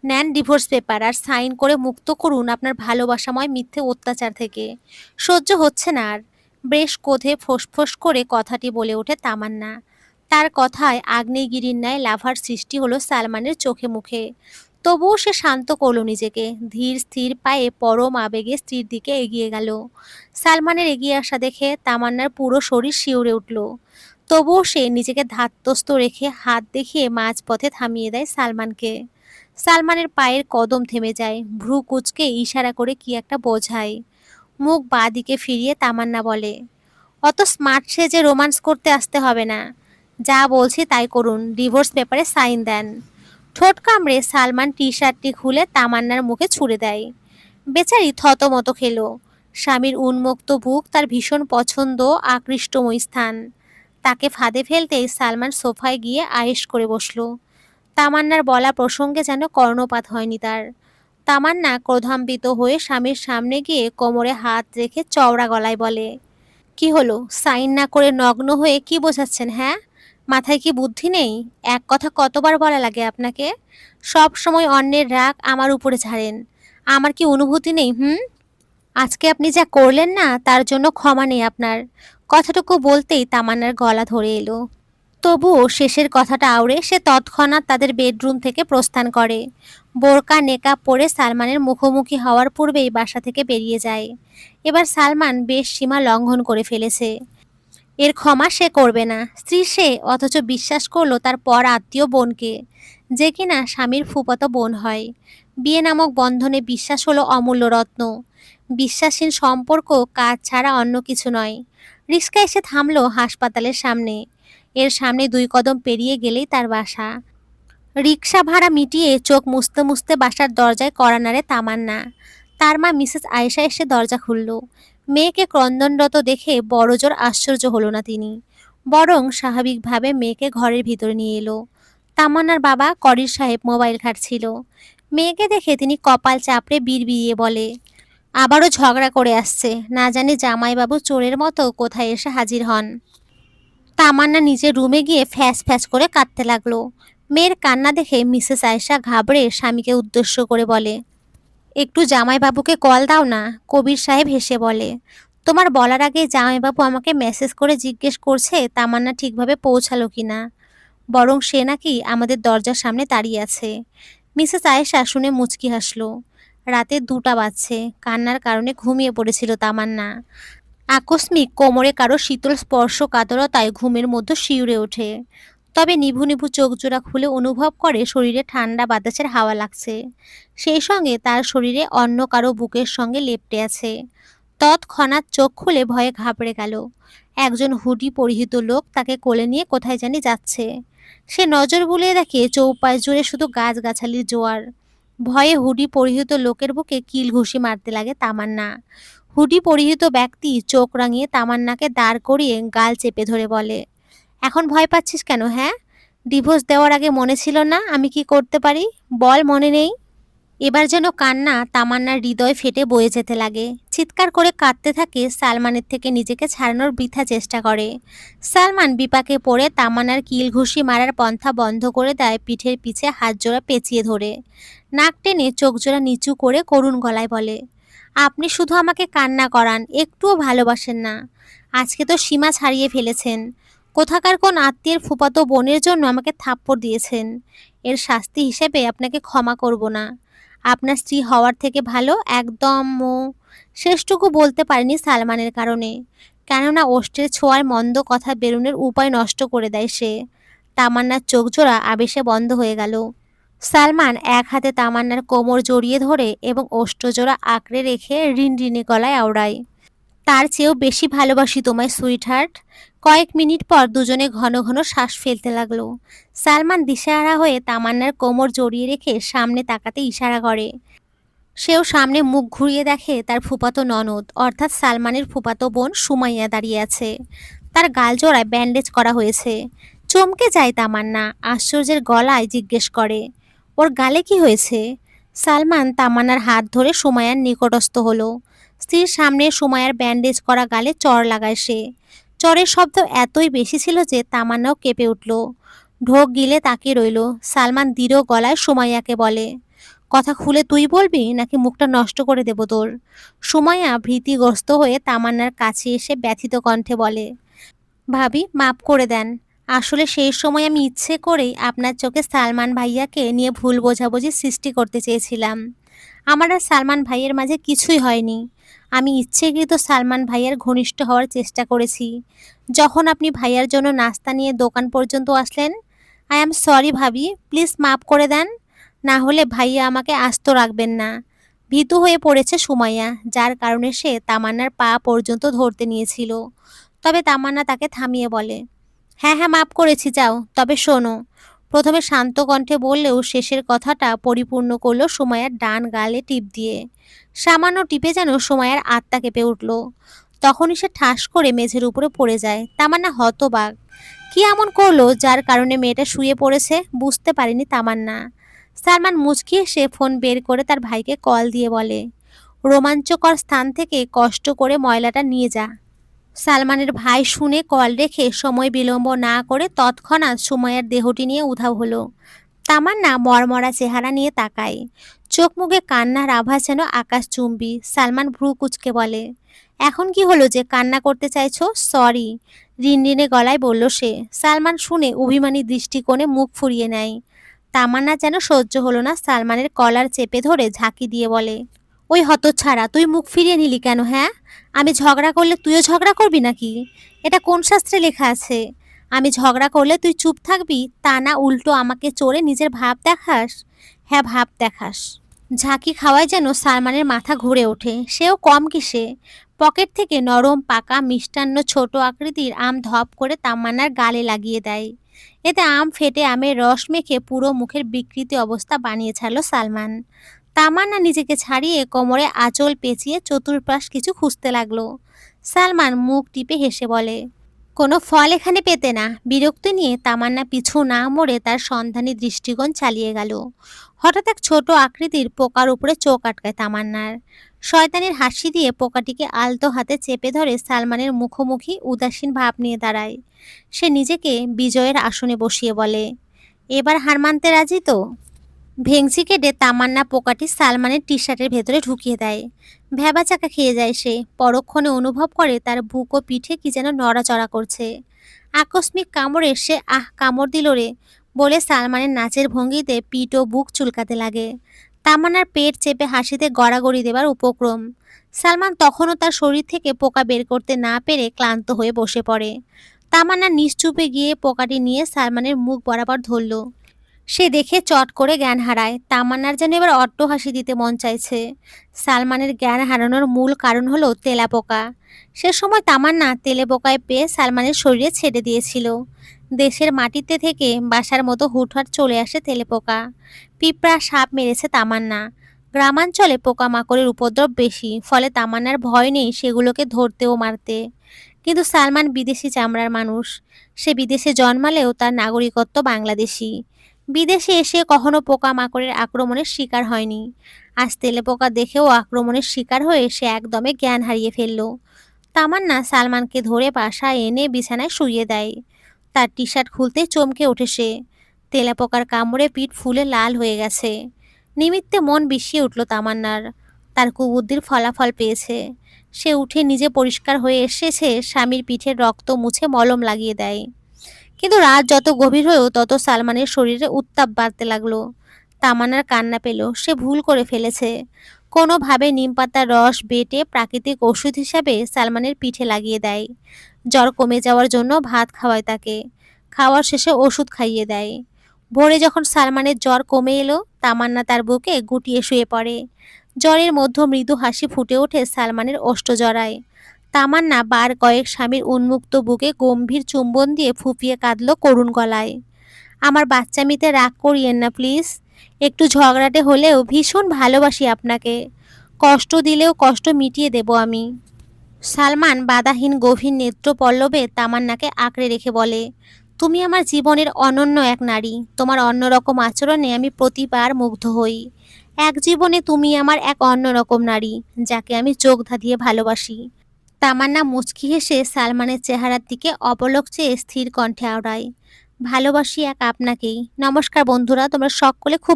নেন divorce paper আর sign করে মুক্ত করুন আপনার ভালোবাসাময় মিথ্যে অত্যাচার থেকে। সহ্য হচ্ছে না আর। বেশ ক্রোধে ফোঁস করে কথাটি বলে ওঠে তামান্না। তার কথায় আগ্নেয়গিরির ন্যায় লাভার সৃষ্টি হলো সালমানের চোখে মুখে। তবুও সে শান্ত করল নিজেকে। ধীর স্থির পায়ে পরম আবেগে স্ত্রীর দিকে এগিয়ে গেল। সালমানের এগিয়ে আসা দেখে তামান্নার পুরো শরীর শিউরে উঠল। তবুও সে নিজেকে ধাতস্থ রেখে হাত দেখিয়ে মাঝপথে থামিয়ে দেয় সালমানকে। সালমানের পায়ের কদম থেমে যায়, ভ্রু কুঁচকে ইশারা করে কি একটা বোঝায়। মুখ বাঁ দিকে ফিরিয়ে তামান্না বলে, অত স্মার্ট সেজে রোমান্স করতে আসতে হবে না। যা বলছি তাই করুন, ডিভোর্স পেপারে সাইন দেন। ঠোঁট কামড়ে সালমান টি শার্টটি খুলে তামান্নার মুখে ছুড়ে দেয়। বেচারি থতমত খেল। স্বামীর উন্মুক্ত বুক তার ভীষণ পছন্দ, আকৃষ্টময় স্থান। তাকে ফাঁদে ফেলতেই সালমান সোফায় গিয়ে আয়েশ করে বসল। তামান্নার বলা প্রসঙ্গে যেন কর্ণপাত হয়নি তার। তামান্না ক্রোধান্বিত হয়ে স্বামীর সামনে গিয়ে কোমরে হাত রেখে চওড়া গলায় বলে, কি হলো, সাইন না করে নগ্ন হয়ে কি বোঝাচ্ছেন? হ্যাঁ, মাথায় কি বুদ্ধি নেই? এক কথা কতবার বলা লাগে আপনাকে? সব সময় অন্যের রাগ আমার উপরে ঝাড়েন। আমার কি অনুভূতি নেই? আজকে আপনি যা করলেন না, তার জন্য ক্ষমা নেই আপনার। কথাটুকু বলতেই তামান্নার গলা ধরে এলো। তবুও শেষের কথাটা আওড়ে সে তৎক্ষণাৎ তাদের বেডরুম থেকে প্রস্থান করে। বোরকা নেকাব পরে সালমানের মুখোমুখি হওয়ার পূর্বেই বাসা থেকে বেরিয়ে যায়। এবার সালমান বেশ সীমা লঙ্ঘন করে ফেলেছে। এর ক্ষমা সে করবে না। স্ত্রী সে, অথচ বিশ্বাস করলো তার পর আত্মীয় বোনকে, যে কিনা স্বামীর ফুফাতো বোন হয়। বিয়ে নামক বন্ধনে বিশ্বাস হলো অমূল্য রত্ন। বিশ্বাসহীন সম্পর্ক কাজ ছাড়া অন্য কিছু নয়। রিস্কা এসে থামলো হাসপাতালের সামনে। এর সামনে 2 কদম পেরিয়ে গেলেই তার বাসা। রিকশা ভাড়া মিটিয়ে চোখ মুছতে মুছতে বাসার দরজায় কড়া নাড়ে তামান্না। তার মা মিসেস আয়েশা এসে দরজা খুলল। মেয়েকে ক্রন্দনরত দেখে বড়জোর আশ্চর্য হলো না তিনি, বরং স্বাভাবিকভাবে মেয়েকে ঘরের ভিতরে নিয়ে এলো। তামান্নার বাবা করির সাহেব মোবাইল ঘাঁটছিল। মেয়েকে দেখে তিনি কপাল চাপড়ে বিড়বিড়িয়ে বলে, আবারও ঝগড়া করে আসছে, না জানি জামাইবাবু চোরের মতো কোথায় এসে হাজির হন। তামান্না নিজের রুমে গিয়ে ফ্যাস ফ্যাস করে কাঁদতে লাগলো। মেয়ের কান্না দেখে মিসেস আয়েশা ঘাবড়ে স্বামীকে উদ্দেশ্য করে বলে, একটু জামাইবাবুকে কল দাও না। কবির সাহেব হেসে বলে, তোমার বলার আগে জামাইবাবু আমাকে মেসেজ করে জিজ্ঞেস করছে তামান্না ঠিকভাবে পৌঁছালো কিনা, বরং সে নাকি আমাদের দরজার সামনে দাঁড়িয়ে আছে। মিসেস আয়েশা শুনে মুচকি হাসলো। রাতে 2টা বাজছে। কান্নার কারণে ঘুমিয়ে পড়েছিল তামান্না। আকস্মিক কোমরে কারো শীতল স্পর্শ কাতরতায় ঘুমের মধ্যে শিউরে ওঠে। তবে নিভু নিভু চোখ জোড়া খুলে অনুভব করে শরীরে ঠান্ডা বাতাসের হাওয়া লাগছে। সেই সঙ্গে তার শরীরে অন্য কারো বুকের সঙ্গে লেপ্টে আছে। তৎক্ষণাৎ চোখ খুলে ভয়ে ঘাবড়ে গেল। একজন হুডি পরিহিত লোক তাকে কোলে নিয়ে কোথায় জানি যাচ্ছে। সে নজর বুলিয়ে দেখে চৌপাশ জুড়ে শুধু গাছগাছালির জোয়ার। ভয়ে হুডি পরিহিত লোকের বুকে কিল ঘুষি মারতে লাগে তামান্না। হুডি পরিহিত ব্যক্তি চোখ রাঙিয়ে তামান্নাকে দাঁড় করিয়ে গাল চেপে ধরে বলে, এখন ভয় পাচ্ছিস কেন? হ্যাঁ, ডিভোর্স দেওয়ার আগে মনে ছিল না আমি কি করতে পারি? বল, মনে নেই? এবার যেন কান্না তামান্নার হৃদয় ফেটে বয়ে যেতে লাগে। চিৎকার করে কাঁদতে থাকে। সালমানের থেকে নিজেকে ছাড়ানোর বৃথা চেষ্টা করে। সালমান বিপাকে পড়ে তামান্নার কিল ঘুষি মারার পন্থা বন্ধ করে দেয়, পিঠের পিছে হাত জোড়া পেঁচিয়ে ধরে নাক টেনে চোখ জোড়া নিচু করে করুণ গলায় বলে, আপনি শুধু আমাকে কান্না করান, একটুও ভালোবাসেন না। আজকে তো সীমা ছাড়িয়ে ফেলেছেন। কোথাকার কোন আত্মীয়ের ফুফাতো বোনের জন্য আমাকে থাপ্পড় দিয়েছেন। এর শাস্তি হিসেবে আপনাকে ক্ষমা করব না। আপনার স্ত্রী হওয়ার থেকে ভালো একদম। শেষটুকু বলতে পারেনি সালমানের কারণে। কেননা ওষ্ঠের ছোঁয়ায় মন্দ কথা বেরুনের উপায় নষ্ট করে দেয় সে। তামান্নার চোখ জোড়া আবেশে বন্ধ হয়ে গেল। সালমান এক হাতে তামান্নার কোমর জড়িয়ে ধরে এবং ওষ্ঠজোড়া আঁকড়ে রেখে রিনরিনে গলায় আওড়ায়, তার চেয়েও বেশি ভালোবাসি তোমায় সুইটহার্ট। কয়েক মিনিট পর দুজনে ঘন ঘন শ্বাস ফেলতে লাগলো। সালমান দিশেহারা হয়ে তামান্নার কোমর জড়িয়ে রেখে সামনে তাকাতে ইশারা করে। সেও সামনে মুখ ঘুরিয়ে দেখে তার ফুফাতো ননদ অর্থাৎ সালমানের ফুফাতো বোন সুমাইয়া দাঁড়িয়ে আছে। তার গাল জোড়ায় ব্যান্ডেজ করা হয়েছে। চমকে যায় তামান্না, আশ্চর্যের গলায় জিজ্ঞেস করে, ওর গালে কি হয়েছে? সালমান তামান্নার হাত ধরে সুমাইয়ার নিকটস্থ হলো। স্ত্রীর সামনে সুমাইয়ার ব্যান্ডেজ করা গালে চড় লাগায় সে। চড়ের শব্দ এতই বেশি ছিল যে তামান্নাও কেঁপে উঠল। ঢোক গিলে তাকিয়ে রইল। সালমান দৃঢ় গলায় সুমাইয়াকে বলে, কথা খুলে তুই বলবি নাকি মুখটা নষ্ট করে দেব তোর? সুমাইয়া ভীতিগ্রস্ত হয়ে তামান্নার কাছে এসে ব্যথিত কণ্ঠে বলে, ভাবি মাপ করে দেন। আসলে সেই সময় আমি ইচ্ছে করেই আপনার চোখে সালমান ভাইয়াকে নিয়ে ভুল বোঝাবুঝি সৃষ্টি করতে চেয়েছিলাম। আমার আর সালমান ভাইয়ের মাঝে কিছুই হয়নি। আমি ইচ্ছেকৃত সালমান ভাইয়ার ঘনিষ্ঠ হওয়ার চেষ্টা করেছি। যখন আপনি ভাইয়ার জন্য নাস্তা নিয়ে দোকান পর্যন্ত আসলেন, আই অ্যাম সরি ভাবি, প্লিজ মাপ করে দেন। না হলে ভাইয়া আমাকে আস্ত রাখবেন না। ভীতু হয়ে পড়েছে সুমাইয়া, যার কারণে সে তামান্নার পা পর্যন্ত ধরতে নিয়েছিল। তবে তামান্না তাকে থামিয়ে বলে, হ্যাঁ হ্যাঁ মাপ করেছি, যাও। তবে শোনো। প্রথমে শান্ত কণ্ঠে বললেও শেষের কথাটা পরিপূর্ণ করলো সুমাইয়ার ডান গালে টিপ দিয়ে। সামান্য টিপে যেন সুমাইয়ার আত্মা কেঁপে উঠল। তখনই সে ঠাস করে মেঝের উপরে পড়ে যায়। তামান্না হতবাক। কি এমন করলো যার কারণে মেয়েটা শুয়ে পড়েছে বুঝতে পারেনি তামান্না। সালমান মুচকি এসে ফোন বের করে তার ভাইকে কল দিয়ে বলে, রোমাঞ্চকর স্থান থেকে কষ্ট করে ময়লাটা নিয়ে যা। সালমানের ভাই শুনে কল রেখে সময় বিলম্ব না করে তৎক্ষণাৎ সুমাইয়ার দেহটি নিয়ে উধাও হলো। তামান্না মরমরা চেহারা নিয়ে তাকায়। চোখ মুখে কান্নার আভাস যেন আকাশচুম্বী। সালমান ভ্রু কুঁচকে বলে, এখন কি হলো যে কান্না করতে চাইছো? সরি, রিনরিনে গলায় বলল সে। সালমান শুনে অভিমানী দৃষ্টিকোণে মুখ ফুরিয়ে নেয়। তামান্না যেন সহ্য হলো না, সালমানের কলার চেপে ধরে ঝাঁকি দিয়ে বলে, ওই হতচ্ছাড়া, তুই মুখ ফিরিয়ে নিলি কেন? হ্যাঁ, আমি ঝগড়া করলে তুইও ঝগড়া করবি নাকি? এটা কোন শাস্ত্রে লেখা আছে? আমি ঝগড়া করলে তুই চুপ থাকবি, তা না উল্টো আমাকে চড়ে নিজের ভাব দেখাস? হ্যাঁ, ভাব দেখাস। ঝাঁকি খাওয়ায় যেন সালমানের মাথা ঘুরে ওঠে। সেও কম কিসে। পকেট থেকে নরম পাকা মিষ্টান্ন ছোট আকৃতির আম ধপ করে তামান্নার গালে লাগিয়ে দেয়। এতে আম ফেটে আমের রস মেখে পুরো মুখের বিকৃতি অবস্থা বানিয়ে ছাড়ল সালমান। তামান্না নিজেকে ছাড়িয়ে কোমরে আঁচল পেঁচিয়ে চতুর্পাশ কিছু খুঁজতে লাগলো। সালমান মুখ টিপে হেসে বলে, কোনো ফল এখানে পেতে না। বিরক্তি নিয়ে তামান্না পিছু না মোড়ে তার সন্ধানী দৃষ্টিকোণ চালিয়ে গেল। হঠাৎ এক ছোট আকৃতির পোকার উপরে চোখ আটকায় তামান্নার। শয়তানের হাসি দিয়ে পোকাটিকে আলতো হাতে চেপে ধরে সালমানের মুখোমুখি উদাসীন ভাব নিয়ে দাঁড়ায়। সে নিজেকে বিজয়ের আসনে বসিয়ে বলে, এবার হার মানতে রাজি তো? ভেংচি কেটে তামান্না পোকাটি সালমানের টি শার্টের ভেতরে ঢুকিয়ে দেয়। ভ্যাবাচাকা খেয়ে যায় সে। পরক্ষণে অনুভব করে তার বুক ও পিঠে কি যেন নড়াচড়া করছে। আকস্মিক কামড়ে সে কামড় দিল রে বলে সালমানের নাচের ভঙ্গিতে পিঠ ও বুক চুলকাতে লাগে। তামান্নার পেট চেপে হাসিতে গড়াগড়ি দেবার উপক্রম। সালমান তখনও তার শরীর থেকে পোকা বের করতে না পেরে ক্লান্ত হয়ে বসে পড়ে। তামান্না নিশ্চুপে গিয়ে পোকাটি নিয়ে সালমানের মুখ বরাবর ধরল। সে দেখে চট করে জ্ঞান হারায়। তামান্নার যেন এবার অট্টহাসি দিতে মন চাইছে। সালমানের জ্ঞান হারানোর মূল কারণ হলো তেলাপোকা। সে সময় তামান্না তেলেপোকায় পেয়ে সালমানের শরীরে ছেড়ে দিয়েছিল। দেশের মাটিতে থেকে বাসার মতো হুটহাট চলে আসে তেলেপোকা। পিঁপড়া সাপ মেরেছে তামান্না। গ্রামাঞ্চলে পোকামাকড়ের উপদ্রব বেশি, ফলে তামান্নার ভয় নেই সেগুলোকে ধরতে ও মারতে। কিন্তু সালমান বিদেশি চামড়ার মানুষ। সে বিদেশে জন্মালেও তার নাগরিকত্ব বাংলাদেশি। বিদেশে এসে কখনো পোকামাকড়ের আক্রমণের শিকার হয়নি। আজ তেলেপোকা দেখেও আক্রমণের শিকার হয়ে সে একদমে জ্ঞান হারিয়ে ফেলল। তামান্না সালমানকে ধরে বাসায় এনে বিছানায় শুইয়ে দেয়। তার টি শার্ট খুলতে চমকে ওঠে সে। তেলাপোকার কামড়ে পিঠ ফুলে লাল হয়ে গেছে। নিমিত্তে মন বিষিয়ে উঠল তামান্নার। তার কুবুদ্ধির ফলাফল পেয়েছে। সে উঠে নিজে পরিষ্কার হয়ে এসেছে, স্বামীর পিঠের রক্ত মুছে মলম লাগিয়ে দেয়। কিন্তু রাত যত গভীর হয়েও তত সালমানের শরীরে উত্তাপ বাড়তে লাগলো। তামান্নার কান্না পেল। সে ভুল করে ফেলেছে। কোনোভাবে নিমপাতার রস বেটে প্রাকৃতিক ওষুধ হিসাবে সালমানের পিঠে লাগিয়ে দেয়। জ্বর কমে যাওয়ার জন্য ভাত খাওয়ায় তাকে। খাওয়ার শেষে ওষুধ খাইয়ে দেয়। ভোরে যখন সালমানের জ্বর কমে এলো, তামান্না তার বুকে গুটিয়ে শুয়ে পড়ে। জ্বরের মধ্যে মৃদু হাসি ফুটে ওঠে সালমানের ওষ্ঠজরায়। তামান্না বার কয়েক স্বামীর উন্মুক্ত বুকে গম্ভীর চুম্বন দিয়ে ফুঁপিয়ে কাঁদল করুণ গলায়। আমার বাচ্চামিতে রাগ করিয়েন না প্লিজ। একটু ঝগড়াটে হলেও ভীষণ ভালোবাসি আপনাকে। কষ্ট দিলেও কষ্ট মিটিয়ে দেব আমি। সালমান বাধাহীন গভীর নেত্র পল্লবে তামান্নাকে আঁকড়ে রেখে বলে, তুমি আমার জীবনের অনন্য এক নারী। তোমার অন্যরকম আচরণে আমি প্রতিবার মুগ্ধ হই। এক জীবনে তুমি আমার এক অন্যরকম নারী, যাকে আমি চোখ ধাঁধিয়ে ভালোবাসি। তামান্না মুচকি হেসে সালমানের চেহারার দিকে অপলক চেয়ে স্থির কণ্ঠে আওড়ায়, ভালোবাসি এক আপনাকেই। নমস্কার বন্ধুরা, তোমরা সকলে খুব